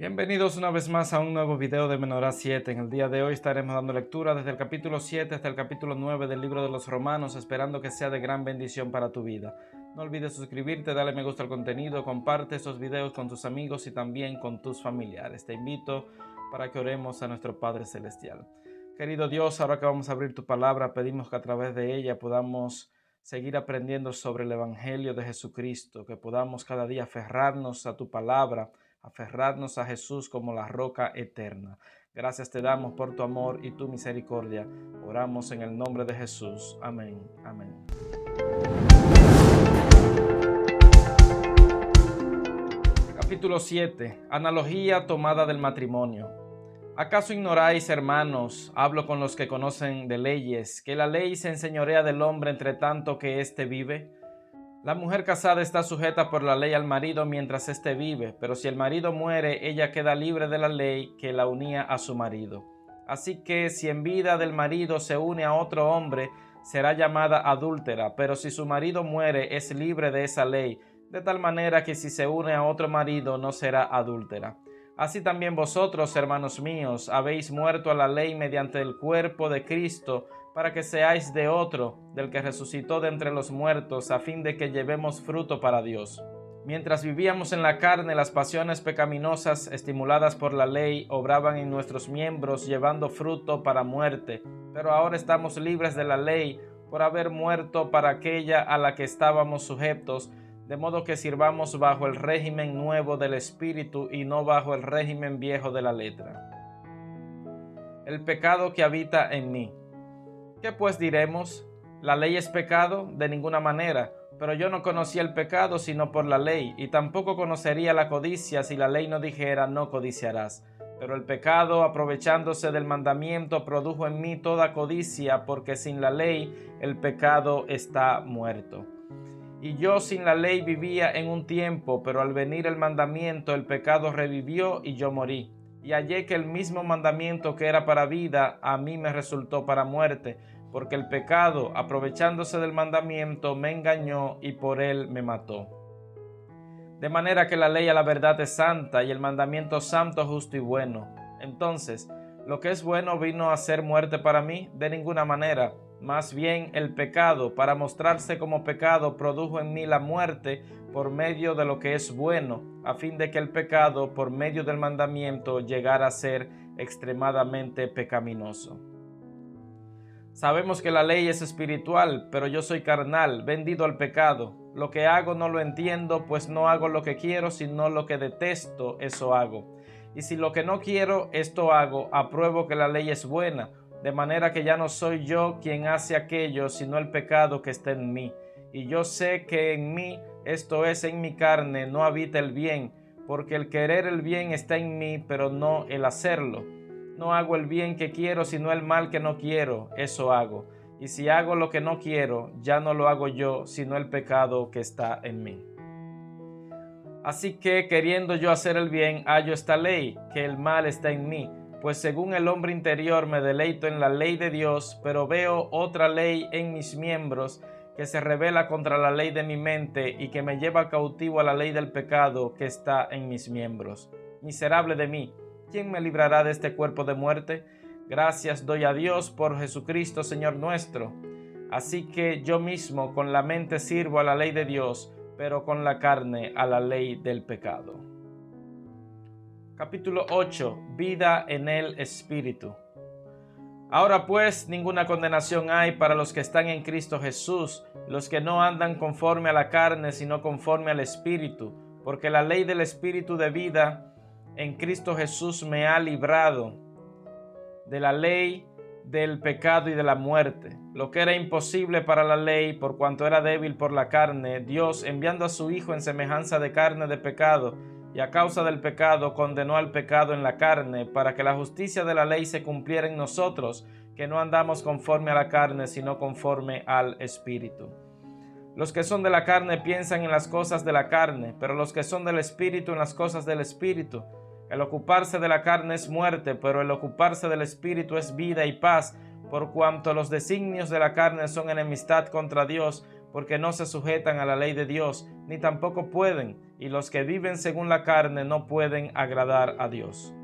Bienvenidos una vez más a un nuevo video de Menorá 7. En el día de hoy estaremos dando lectura desde el capítulo 7 hasta el capítulo 9 del libro de los Romanos, esperando que sea de gran bendición para tu vida. No olvides suscribirte, darle me gusta al contenido, comparte estos videos con tus amigos y también con tus familiares. Te invito para que oremos a nuestro Padre Celestial. Querido Dios, ahora que vamos a abrir tu palabra, pedimos que a través de ella podamos seguir aprendiendo sobre el Evangelio de Jesucristo, que podamos cada día aferrarnos a tu palabra, aferrarnos a Jesús como la roca eterna. Gracias te damos por tu amor y tu misericordia. Oramos en el nombre de Jesús. Amén. Amén. Capítulo 7. Analogía tomada del matrimonio. ¿Acaso ignoráis, hermanos, hablo con los que conocen de leyes, que la ley se enseñorea del hombre entre tanto que éste vive? La mujer casada está sujeta por la ley al marido mientras éste vive, pero si el marido muere, ella queda libre de la ley que la unía a su marido. Así que si en vida del marido se une a otro hombre, será llamada adúltera, pero si su marido muere, es libre de esa ley, de tal manera que si se une a otro marido, no será adúltera. Así también vosotros, hermanos míos, habéis muerto a la ley mediante el cuerpo de Cristo, para que seáis de otro, del que resucitó de entre los muertos, a fin de que llevemos fruto para Dios. Mientras vivíamos en la carne, las pasiones pecaminosas estimuladas por la ley obraban en nuestros miembros, llevando fruto para muerte. Pero ahora estamos libres de la ley, por haber muerto para aquella a la que estábamos sujetos, de modo que sirvamos bajo el régimen nuevo del Espíritu y no bajo el régimen viejo de la letra. El pecado que habita en mí. ¿Qué pues diremos? ¿La ley es pecado? De ninguna manera, pero yo no conocía el pecado sino por la ley, y tampoco conocería la codicia si la ley no dijera no codiciarás. Pero el pecado, aprovechándose del mandamiento, produjo en mí toda codicia, porque sin la ley el pecado está muerto. Y yo sin la ley vivía en un tiempo, pero al venir el mandamiento el pecado revivió y yo morí. Y hallé que el mismo mandamiento que era para vida, a mí me resultó para muerte, porque el pecado, aprovechándose del mandamiento, me engañó y por él me mató. De manera que la ley a la verdad es santa y el mandamiento santo, justo y bueno. Entonces, ¿lo que es bueno vino a ser muerte para mí? De ninguna manera. Más bien el pecado, para mostrarse como pecado, produjo en mí la muerte por medio de lo que es bueno, a fin de que el pecado, por medio del mandamiento, llegara a ser extremadamente pecaminoso. Sabemos que la ley es espiritual, pero yo soy carnal, vendido al pecado. Lo que hago no lo entiendo, pues no hago lo que quiero, sino lo que detesto, eso hago. Y si lo que no quiero, esto hago, apruebo que la ley es buena, de manera que ya no soy yo quien hace aquello, sino el pecado que está en mí. Y yo sé que en mí, esto es en mi carne, no habita el bien, porque el querer el bien está en mí, pero no el hacerlo. No hago el bien que quiero, sino el mal que no quiero, eso hago. Y si hago lo que no quiero, ya no lo hago yo, sino el pecado que está en mí. Así que, queriendo yo hacer el bien, hallo esta ley, que el mal está en mí. Pues según el hombre interior me deleito en la ley de Dios, pero veo otra ley en mis miembros que se rebela contra la ley de mi mente y que me lleva cautivo a la ley del pecado que está en mis miembros. Miserable de mí, ¿quién me librará de este cuerpo de muerte? Gracias doy a Dios por Jesucristo Señor nuestro. Así que yo mismo con la mente sirvo a la ley de Dios, pero con la carne a la ley del pecado. Capítulo 8. Vida en el Espíritu. Ahora pues ninguna condenación hay para los que están en Cristo Jesús, los que no andan conforme a la carne, sino conforme al Espíritu, porque la ley del Espíritu de vida en Cristo Jesús me ha librado de la ley del pecado y de la muerte. Lo que era imposible para la ley, por cuanto era débil por la carne, Dios, enviando a su Hijo en semejanza de carne de pecado, y a causa del pecado condenó al pecado en la carne, para que la justicia de la ley se cumpliera en nosotros, que no andamos conforme a la carne, sino conforme al Espíritu. Los que son de la carne piensan en las cosas de la carne, pero los que son del Espíritu en las cosas del Espíritu. El ocuparse de la carne es muerte, pero el ocuparse del Espíritu es vida y paz, por cuanto los designios de la carne son enemistad contra Dios, porque no se sujetan a la ley de Dios, ni tampoco pueden, y los que viven según la carne no pueden agradar a Dios.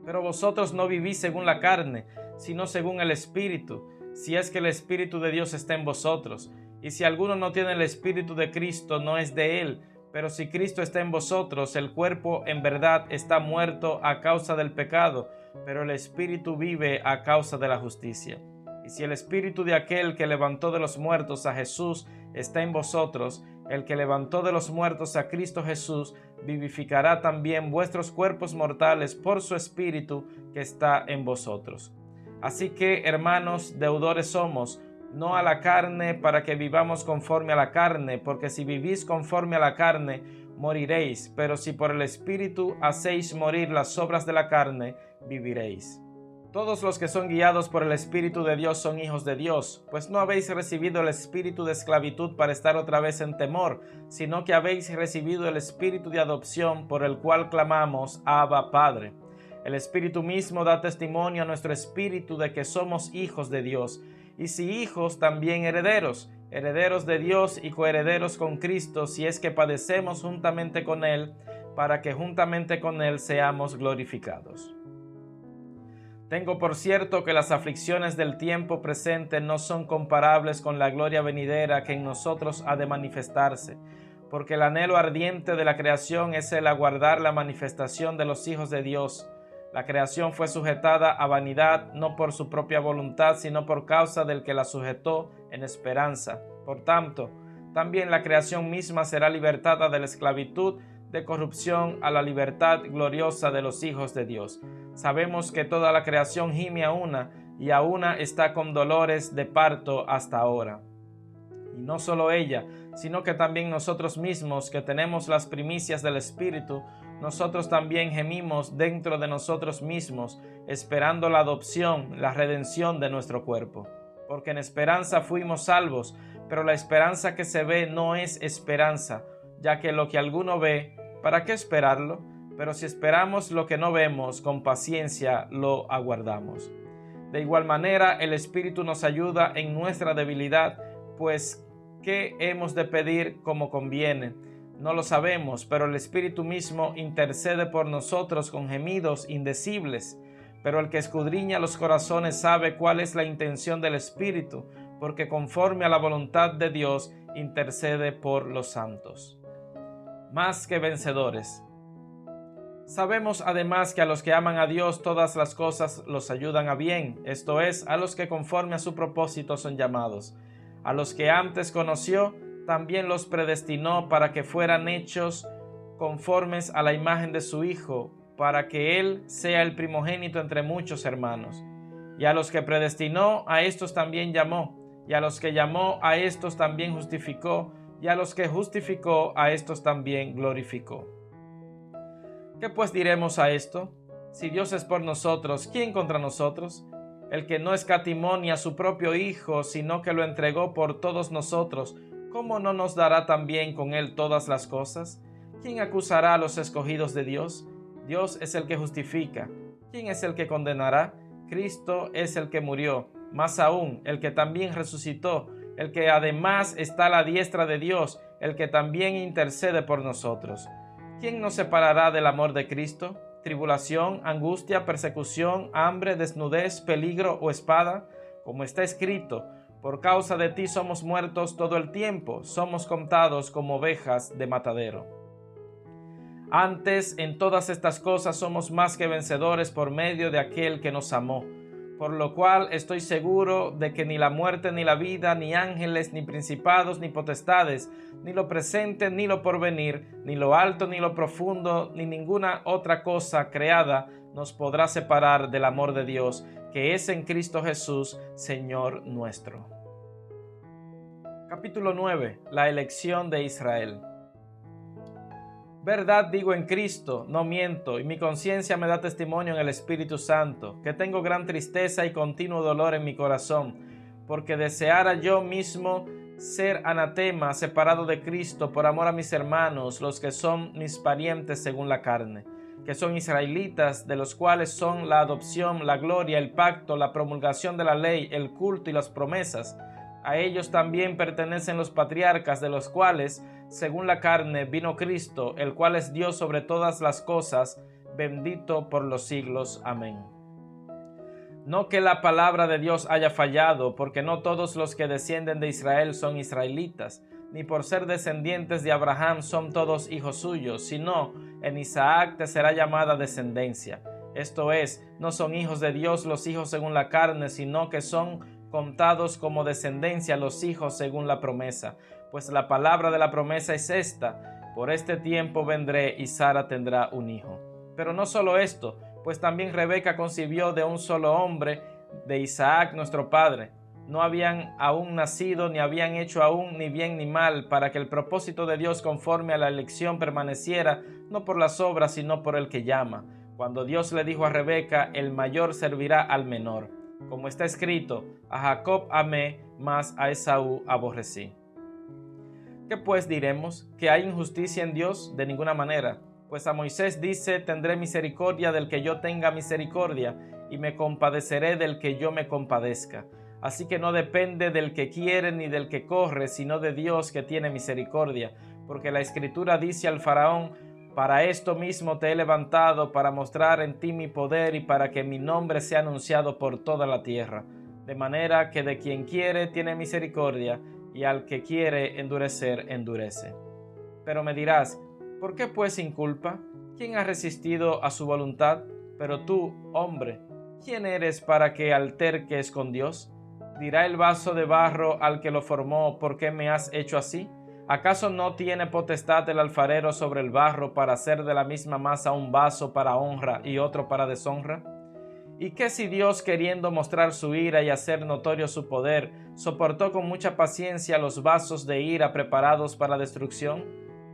Pero vosotros no vivís según la carne, sino según el Espíritu, si es que el Espíritu de Dios está en vosotros. Y si alguno no tiene el Espíritu de Cristo, no es de él. Pero si Cristo está en vosotros, el cuerpo en verdad está muerto a causa del pecado, pero el Espíritu vive a causa de la justicia. Y si el Espíritu de aquel que levantó de los muertos a Jesús está en vosotros, el que levantó de los muertos a Cristo Jesús vivificará también vuestros cuerpos mortales por su Espíritu que está en vosotros. Así que, hermanos, deudores somos, no a la carne, para que vivamos conforme a la carne, porque si vivís conforme a la carne, moriréis, pero si por el Espíritu hacéis morir las obras de la carne, viviréis. Todos los que son guiados por el Espíritu de Dios son hijos de Dios, pues no habéis recibido el espíritu de esclavitud para estar otra vez en temor, sino que habéis recibido el espíritu de adopción por el cual clamamos, Abba, Padre. El Espíritu mismo da testimonio a nuestro espíritu de que somos hijos de Dios, y si hijos, también herederos, herederos de Dios y coherederos con Cristo, si es que padecemos juntamente con Él, para que juntamente con Él seamos glorificados. Tengo por cierto que las aflicciones del tiempo presente no son comparables con la gloria venidera que en nosotros ha de manifestarse, porque el anhelo ardiente de la creación es el aguardar la manifestación de los hijos de Dios. La creación fue sujetada a vanidad no por su propia voluntad, sino por causa del que la sujetó en esperanza. Por tanto, también la creación misma será libertada de la esclavitud de corrupción a la libertad gloriosa de los hijos de Dios. Sabemos que toda la creación gime a una, y a una está con dolores de parto hasta ahora. Y no solo ella, sino que también nosotros mismos, que tenemos las primicias del Espíritu, nosotros también gemimos dentro de nosotros mismos, esperando la adopción, la redención de nuestro cuerpo. Porque en esperanza fuimos salvos, pero la esperanza que se ve no es esperanza, ya que lo que alguno ve, ¿para qué esperarlo? Pero si esperamos lo que no vemos, con paciencia lo aguardamos. De igual manera, el Espíritu nos ayuda en nuestra debilidad, pues ¿qué hemos de pedir como conviene? No lo sabemos, pero el Espíritu mismo intercede por nosotros con gemidos indecibles. Pero el que escudriña los corazones sabe cuál es la intención del Espíritu, porque conforme a la voluntad de Dios intercede por los santos. Más que vencedores. Sabemos además que a los que aman a Dios todas las cosas los ayudan a bien, esto es, a los que conforme a su propósito son llamados. A los que antes conoció, también los predestinó para que fueran hechos conformes a la imagen de su Hijo, para que Él sea el primogénito entre muchos hermanos. Y a los que predestinó, a estos también llamó, y a los que llamó, a estos también justificó, y a los que justificó, a estos también glorificó. ¿Qué pues diremos a esto? Si Dios es por nosotros, ¿quién contra nosotros? El que no escatimó ni a su propio Hijo, sino que lo entregó por todos nosotros, ¿cómo no nos dará también con Él todas las cosas? ¿Quién acusará a los escogidos de Dios? Dios es el que justifica. ¿Quién es el que condenará? Cristo es el que murió, más aún, el que también resucitó, el que además está a la diestra de Dios, el que también intercede por nosotros. ¿Quién nos separará del amor de Cristo? ¿Tribulación, angustia, persecución, hambre, desnudez, peligro o espada? Como está escrito, por causa de ti somos muertos todo el tiempo, somos contados como ovejas de matadero. Antes, en todas estas cosas somos más que vencedores por medio de aquel que nos amó. Por lo cual estoy seguro de que ni la muerte, ni la vida, ni ángeles, ni principados, ni potestades, ni lo presente, ni lo porvenir, ni lo alto, ni lo profundo, ni ninguna otra cosa creada nos podrá separar del amor de Dios, que es en Cristo Jesús, Señor nuestro. Capítulo 9. La elección de Israel. Verdad digo en Cristo, no miento, y mi conciencia me da testimonio en el Espíritu Santo, que tengo gran tristeza y continuo dolor en mi corazón, porque deseara yo mismo ser anatema, separado de Cristo, por amor a mis hermanos, los que son mis parientes según la carne, que son israelitas, de los cuales son la adopción, la gloria, el pacto, la promulgación de la ley, el culto y las promesas, A ellos también pertenecen los patriarcas, de los cuales, según la carne, vino Cristo, el cual es Dios sobre todas las cosas, bendito por los siglos. Amén. No que la palabra de Dios haya fallado, porque no todos los que descienden de Israel son israelitas, ni por ser descendientes de Abraham son todos hijos suyos, sino en Isaac te será llamada descendencia. Esto es, no son hijos de Dios los hijos según la carne, sino que son contados como descendencia los hijos según la promesa. Pues la palabra de la promesa es esta: por este tiempo vendré y Sara tendrá un hijo. Pero no solo esto, pues también Rebeca concibió de un solo hombre, de Isaac nuestro padre. No habían aún nacido, ni habían hecho aún ni bien ni mal, para que el propósito de Dios conforme a la elección permaneciera, no por las obras, sino por el que llama. Cuando Dios le dijo a Rebeca: el mayor servirá al menor. Como está escrito: a Jacob amé, mas a Esaú aborrecí. ¿Qué pues diremos? ¿Que hay injusticia en Dios? De ninguna manera. Pues a Moisés dice: tendré misericordia del que yo tenga misericordia, y me compadeceré del que yo me compadezca. Así que no depende del que quiere ni del que corre, sino de Dios que tiene misericordia. Porque la Escritura dice al Faraón: para esto mismo te he levantado, para mostrar en ti mi poder y para que mi nombre sea anunciado por toda la tierra. De manera que de quien quiere tiene misericordia, y al que quiere endurecer, endurece. Pero me dirás: ¿por qué pues sin culpa? ¿Quién ha resistido a su voluntad? Pero tú, hombre, ¿quién eres para que alterques con Dios? ¿Dirá el vaso de barro al que lo formó: ¿por qué me has hecho así? ¿Acaso no tiene potestad el alfarero sobre el barro para hacer de la misma masa un vaso para honra y otro para deshonra? ¿Y qué si Dios, queriendo mostrar su ira y hacer notorio su poder, soportó con mucha paciencia los vasos de ira preparados para destrucción?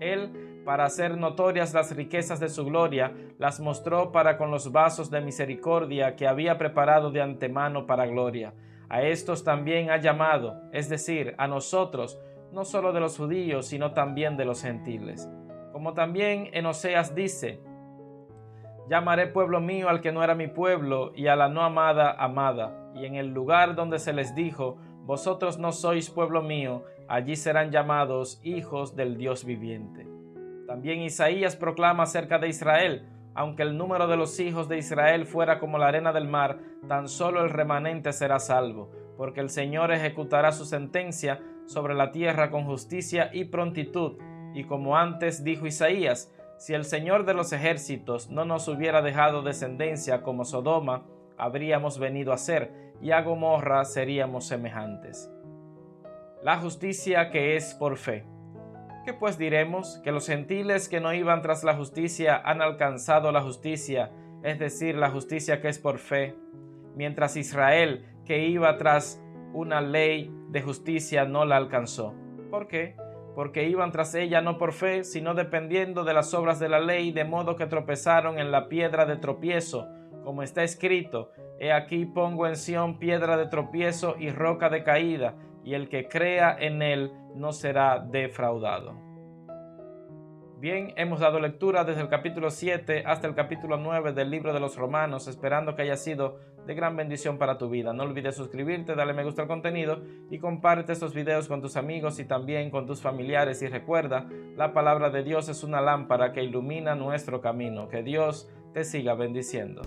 Él, para hacer notorias las riquezas de su gloria, las mostró para con los vasos de misericordia que había preparado de antemano para gloria. A estos también ha llamado, es decir, a nosotros, no solo de los judíos, sino también de los gentiles. Como también en Oseas dice: llamaré pueblo mío al que no era mi pueblo, y a la no amada, amada. Y en el lugar donde se les dijo: vosotros no sois pueblo mío, allí serán llamados hijos del Dios viviente. También Isaías proclama acerca de Israel: aunque el número de los hijos de Israel fuera como la arena del mar, tan solo el remanente será salvo, porque el Señor ejecutará su sentencia sobre la tierra con justicia y prontitud. Y como antes dijo Isaías: si el Señor de los ejércitos no nos hubiera dejado descendencia como Sodoma, habríamos venido a ser, y a Gomorra seríamos semejantes. La justicia que es por fe. ¿Qué pues diremos? ¿Que los gentiles que no iban tras la justicia han alcanzado la justicia, es decir, la justicia que es por fe, mientras Israel, que iba tras una ley de justicia, no la alcanzó? ¿Por qué? Porque iban tras ella no por fe, sino dependiendo de las obras de la ley, de modo que tropezaron en la piedra de tropiezo, como está escrito: he aquí pongo en Sión piedra de tropiezo y roca de caída, y el que crea en él no será defraudado. Bien, hemos dado lectura desde el capítulo 7 hasta el capítulo 9 del libro de los Romanos, esperando que haya sido de gran bendición para tu vida. No olvides suscribirte, darle me gusta al contenido y comparte estos videos con tus amigos y también con tus familiares. Y recuerda, la palabra de Dios es una lámpara que ilumina nuestro camino. Que Dios te siga bendiciendo.